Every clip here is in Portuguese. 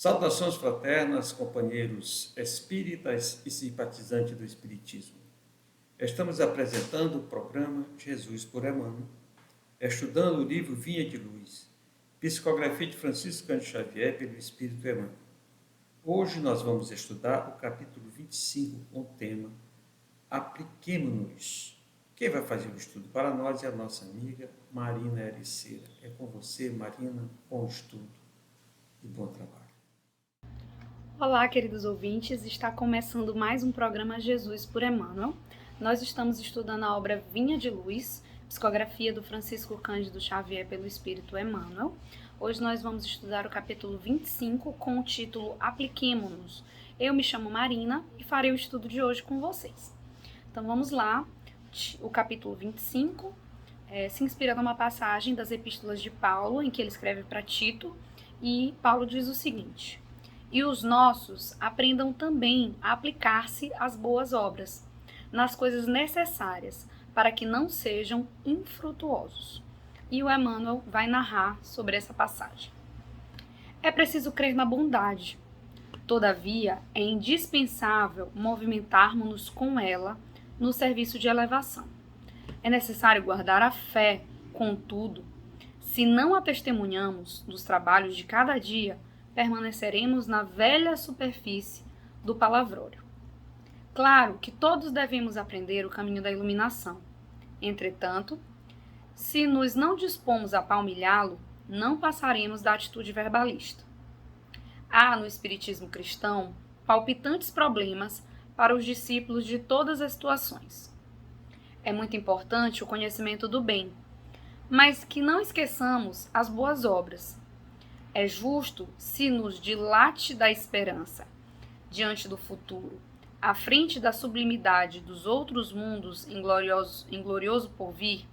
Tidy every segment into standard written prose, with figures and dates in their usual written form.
Saudações fraternas, companheiros espíritas e simpatizantes do Espiritismo. Estamos apresentando o programa Jesus por Emmanuel, estudando o livro Vinha de Luz, psicografia de Francisco Cândido Xavier pelo Espírito Emmanuel. Hoje nós vamos estudar o capítulo 25 com o tema Apliquemo-nos. Quem vai fazer o estudo para nós é a nossa amiga Marina Ericeira. É com você, Marina, bom estudo e bom trabalho. Olá, queridos ouvintes, está começando mais um programa Jesus por Emmanuel. Nós estamos estudando a obra Vinha de Luz, psicografia do Francisco Cândido Xavier pelo Espírito Emmanuel. Hoje nós vamos estudar o capítulo 25 com o título Apliquemo-nos. Eu me chamo Marina e farei o estudo de hoje com vocês. Então vamos lá, o capítulo 25 se inspira numa passagem das epístolas de Paulo, em que ele escreve para Tito, e Paulo diz o seguinte: e os nossos aprendam também a aplicar-se às boas obras, nas coisas necessárias, para que não sejam infrutuosos. E o Emmanuel vai narrar sobre essa passagem. É preciso crer na bondade. Todavia, é indispensável movimentarmos-nos com ela no serviço de elevação. É necessário guardar a fé, contudo, se não a testemunhamos dos trabalhos de cada dia, permaneceremos na velha superfície do palavrório. Claro que todos devemos aprender o caminho da iluminação. Entretanto, se nos não dispomos a palmilhá-lo, não passaremos da atitude verbalista. Há no espiritismo cristão palpitantes problemas para os discípulos de todas as situações. É muito importante o conhecimento do bem, mas que não esqueçamos as boas obras. É justo se nos dilate da esperança, diante do futuro, à frente da sublimidade dos outros mundos em glorioso porvir,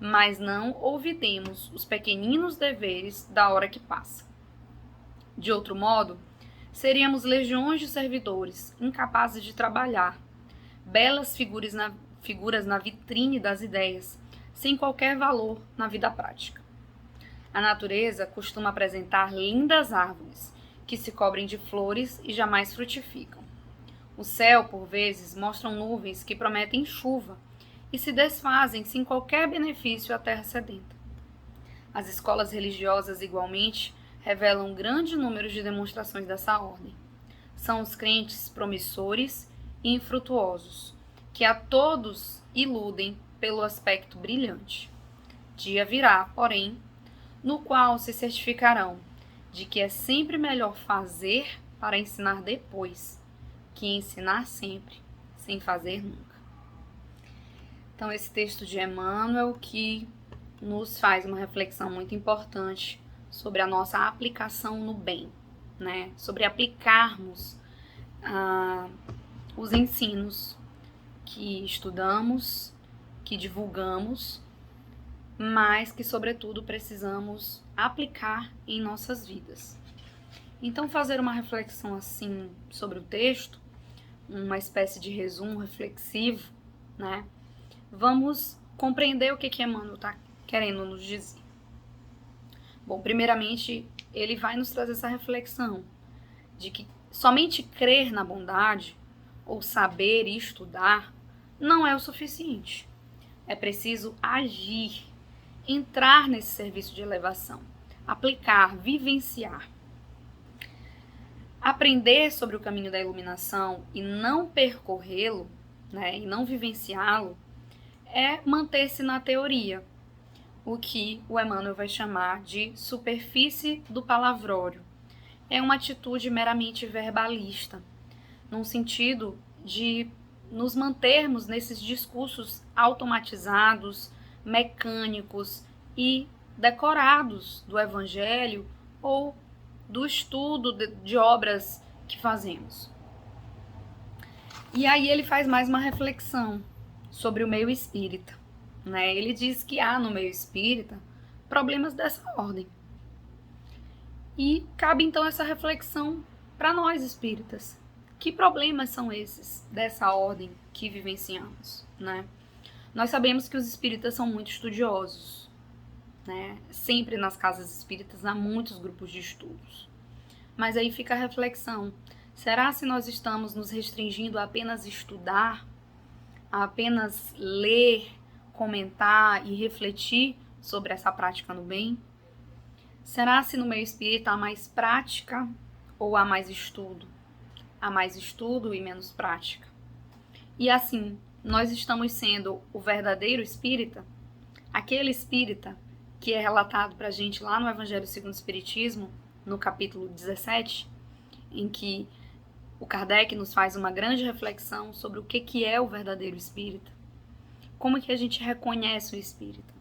mas não olvidemos os pequeninos deveres da hora que passa. De outro modo, seríamos legiões de servidores, incapazes de trabalhar, belas figuras na vitrine das ideias, sem qualquer valor na vida prática. A natureza costuma apresentar lindas árvores, que se cobrem de flores e jamais frutificam. O céu, por vezes, mostra nuvens que prometem chuva e se desfazem sem qualquer benefício à terra sedenta. As escolas religiosas, igualmente, revelam grande número de demonstrações dessa ordem. São os crentes promissores e infrutuosos, que a todos iludem pelo aspecto brilhante. Dia virá, porém, no qual se certificarão de que é sempre melhor fazer para ensinar depois, que ensinar sempre, sem fazer nunca. Então, esse texto de Emmanuel que nos faz uma reflexão muito importante sobre a nossa aplicação no bem, né? Sobre aplicarmos os ensinos que estudamos, que divulgamos, mas que, sobretudo, precisamos aplicar em nossas vidas. Então, fazer uma reflexão assim sobre o texto, uma espécie de resumo reflexivo, né? Vamos compreender o que Emmanuel está querendo nos dizer. Bom, primeiramente, ele vai nos trazer essa reflexão de que somente crer na bondade, ou saber e estudar, não é o suficiente. É preciso agir, entrar nesse serviço de elevação, aplicar, vivenciar. Aprender sobre o caminho da iluminação e não percorrê-lo, né, e não vivenciá-lo, é manter-se na teoria, o que o Emmanuel vai chamar de superfície do palavrório. É uma atitude meramente verbalista, num sentido de nos mantermos nesses discursos automatizados, mecânicos e decorados do Evangelho ou do estudo de obras que fazemos. E aí ele faz mais uma reflexão sobre o meio espírita, né? Ele diz que há no meio espírita problemas dessa ordem. E cabe então essa reflexão para nós espíritas. Que problemas são esses dessa ordem que vivenciamos, né? Nós sabemos que os espíritas são muito estudiosos, né? Sempre nas casas espíritas há muitos grupos de estudos. Mas aí fica a reflexão. Será se nós estamos nos restringindo a apenas estudar, a apenas ler, comentar e refletir sobre essa prática no bem? Será se no meio espírita há mais prática ou há mais estudo? Há mais estudo e menos prática. E assim, nós estamos sendo o verdadeiro espírita, aquele espírita que é relatado para a gente lá no Evangelho segundo o Espiritismo, no capítulo 17, em que o Kardec nos faz uma grande reflexão sobre o que é o verdadeiro espírita. Como que a gente reconhece o espírita?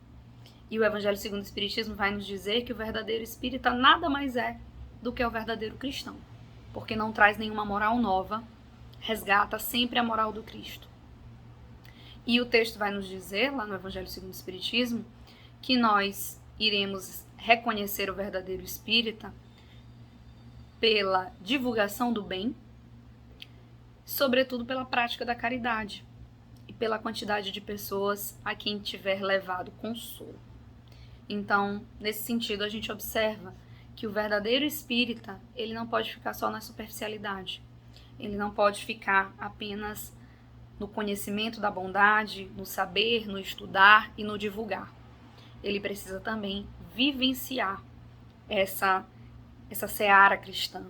E o Evangelho segundo o Espiritismo vai nos dizer que o verdadeiro espírita nada mais é do que o verdadeiro cristão, porque não traz nenhuma moral nova, resgata sempre a moral do Cristo. E o texto vai nos dizer, lá no Evangelho segundo o Espiritismo, que nós iremos reconhecer o verdadeiro espírita pela divulgação do bem, sobretudo pela prática da caridade e pela quantidade de pessoas a quem tiver levado consolo. Então, nesse sentido, a gente observa que o verdadeiro espírita, ele não pode ficar só na superficialidade. Ele não pode ficar apenas no conhecimento da bondade, no saber, no estudar e no divulgar. Ele precisa também vivenciar essa seara cristã.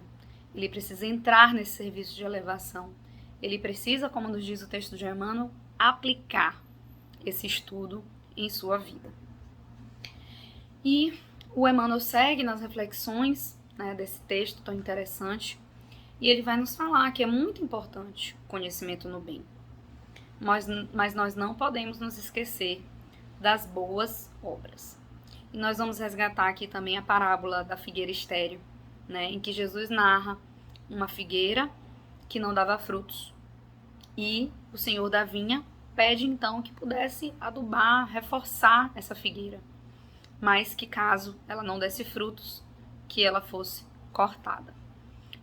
Ele precisa entrar nesse serviço de elevação. Ele precisa, como nos diz o texto de Emmanuel, aplicar esse estudo em sua vida. E o Emmanuel segue nas reflexões, né, desse texto tão interessante, e ele vai nos falar que é muito importante o conhecimento no bem. Mas nós não podemos nos esquecer das boas obras. E nós vamos resgatar aqui também a parábola da figueira estéril, né, em que Jesus narra uma figueira que não dava frutos. E o senhor da vinha pede então que pudesse adubar, reforçar essa figueira, mas que caso ela não desse frutos, que ela fosse cortada.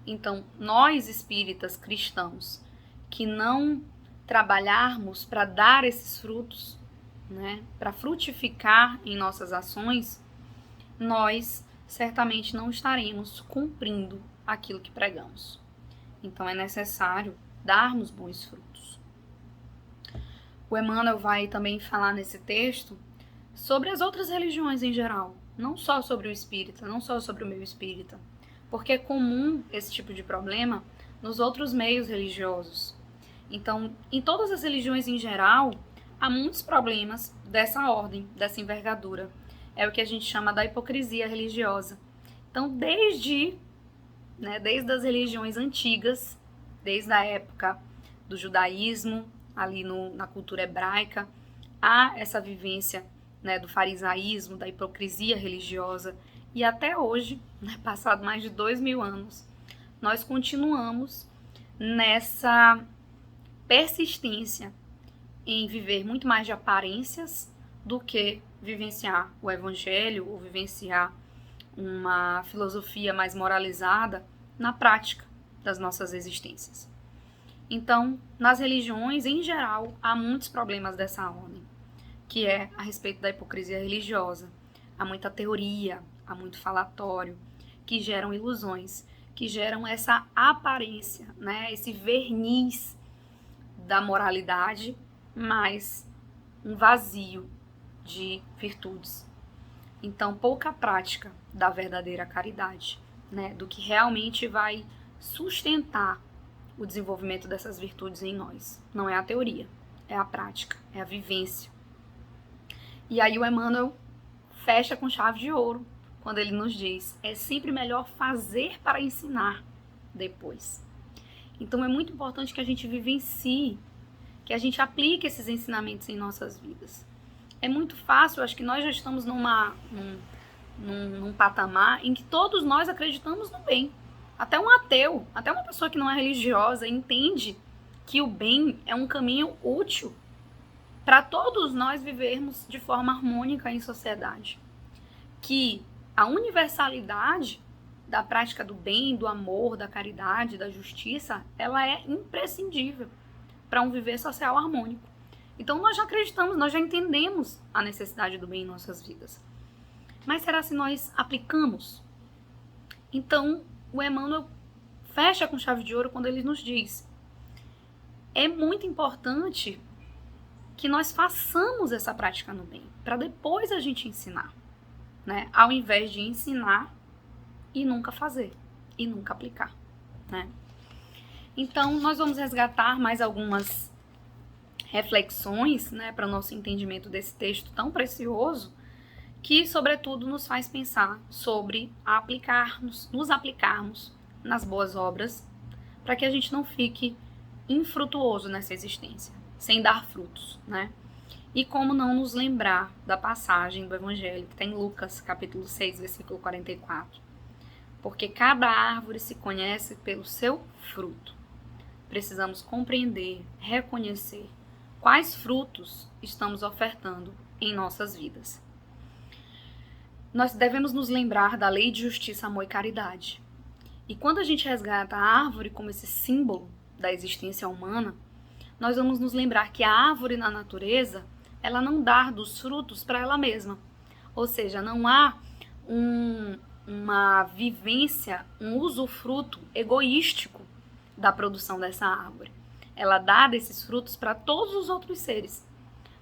Então, nós espíritas cristãos que não trabalharmos para dar esses frutos, né, para frutificar em nossas ações, nós certamente não estaremos cumprindo aquilo que pregamos. Então é necessário darmos bons frutos. O Emmanuel vai também falar nesse texto sobre as outras religiões em geral, não só sobre o espírita, não só sobre o meio espírita, porque é comum esse tipo de problema nos outros meios religiosos. Então, em todas as religiões em geral, há muitos problemas dessa ordem, dessa envergadura. É o que a gente chama da hipocrisia religiosa. Então, desde as religiões antigas, desde a época do judaísmo, ali na cultura hebraica, há essa vivência, né, do farisaísmo, da hipocrisia religiosa. E até hoje, né, passado mais de 2000 anos, nós continuamos nessa persistência em viver muito mais de aparências do que vivenciar o evangelho ou vivenciar uma filosofia mais moralizada na prática das nossas existências. Então, nas religiões, em geral, há muitos problemas dessa ordem, que é a respeito da hipocrisia religiosa. Há muita teoria, há muito falatório, que geram ilusões, que geram essa aparência, né, esse verniz da moralidade, mas um vazio de virtudes. Então, pouca prática da verdadeira caridade, né, do que realmente vai sustentar o desenvolvimento dessas virtudes em nós. Não é a teoria, é a prática, é a vivência. E aí o Emmanuel fecha com chave de ouro, quando ele nos diz, é sempre melhor fazer para ensinar depois. Então é muito importante que a gente vivencie, que a gente aplique esses ensinamentos em nossas vidas. É muito fácil, acho que nós já estamos num patamar em que todos nós acreditamos no bem. Até um ateu, até uma pessoa que não é religiosa entende que o bem é um caminho útil para todos nós vivermos de forma harmônica em sociedade. Que a universalidade da prática do bem, do amor, da caridade, da justiça, ela é imprescindível para um viver social harmônico. Então nós já acreditamos, nós já entendemos a necessidade do bem em nossas vidas. Mas será se nós aplicamos? Então, o Emmanuel fecha com chave de ouro quando ele nos diz: é muito importante que nós façamos essa prática no bem, para depois a gente ensinar, né? Ao invés de ensinar e nunca fazer, e nunca aplicar, né? Então, nós vamos resgatar mais algumas reflexões, né, para o nosso entendimento desse texto tão precioso, que, sobretudo, nos faz pensar sobre nos aplicarmos nas boas obras, para que a gente não fique infrutuoso nessa existência, sem dar frutos, né? E como não nos lembrar da passagem do Evangelho, que está em Lucas, capítulo 6, versículo 44. Porque cada árvore se conhece pelo seu fruto. Precisamos compreender, reconhecer quais frutos estamos ofertando em nossas vidas. Nós devemos nos lembrar da lei de justiça, amor e caridade. E quando a gente resgata a árvore como esse símbolo da existência humana, nós vamos nos lembrar que a árvore na natureza, ela não dá dos frutos para ela mesma. Ou seja, não há uma vivência, um usufruto egoístico da produção dessa árvore. Ela dá desses frutos para todos os outros seres,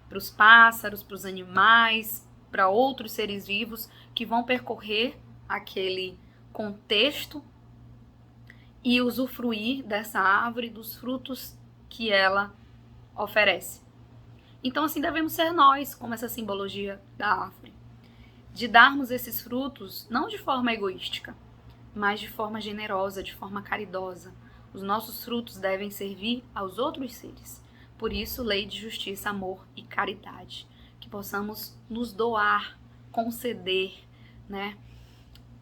para os pássaros, para os animais, para outros seres vivos que vão percorrer aquele contexto e usufruir dessa árvore, dos frutos que ela oferece. Então, assim devemos ser nós, como essa simbologia da árvore, de darmos esses frutos não de forma egoística, mas de forma generosa, de forma caridosa. Os nossos frutos devem servir aos outros seres. Por isso, lei de justiça, amor e caridade. Que possamos nos doar, conceder, né?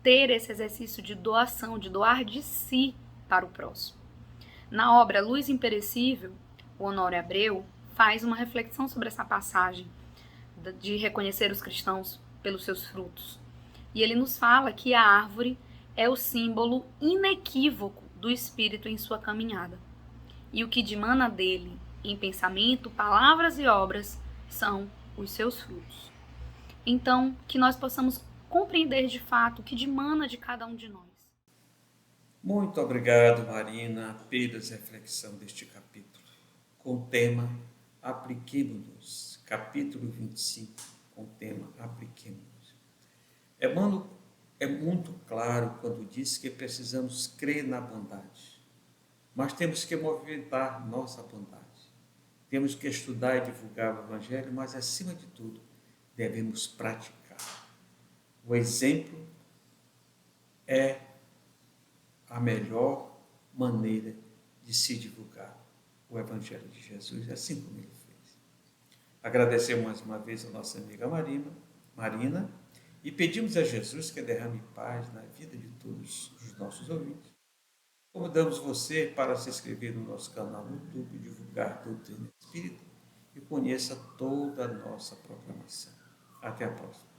Ter esse exercício de doação, de doar de si para o próximo. Na obra Luz Imperecível, o Honório Abreu faz uma reflexão sobre essa passagem de reconhecer os cristãos pelos seus frutos. E ele nos fala que a árvore é o símbolo inequívoco do Espírito em sua caminhada. E o que dimana dele, em pensamento, palavras e obras, são os seus frutos. Então, que nós possamos compreender de fato o que dimana de cada um de nós. Muito obrigado, Marina, pelas reflexões deste capítulo, com o tema Apliquemo-nos, capítulo 25, com o tema Apliquemo-nos. Emmanuel é muito claro quando diz que precisamos crer na bondade, mas temos que movimentar nossa bondade. Temos que estudar e divulgar o Evangelho, mas, acima de tudo, devemos praticar. O exemplo é a melhor maneira de se divulgar o Evangelho de Jesus, assim como ele fez. Agradecemos mais uma vez a nossa amiga Marina, e pedimos a Jesus que derrame paz na vida de todos os nossos ouvintes. Convidamos você para se inscrever no nosso canal no YouTube, divulgar doutrina espírita e conheça toda a nossa programação. Até a próxima.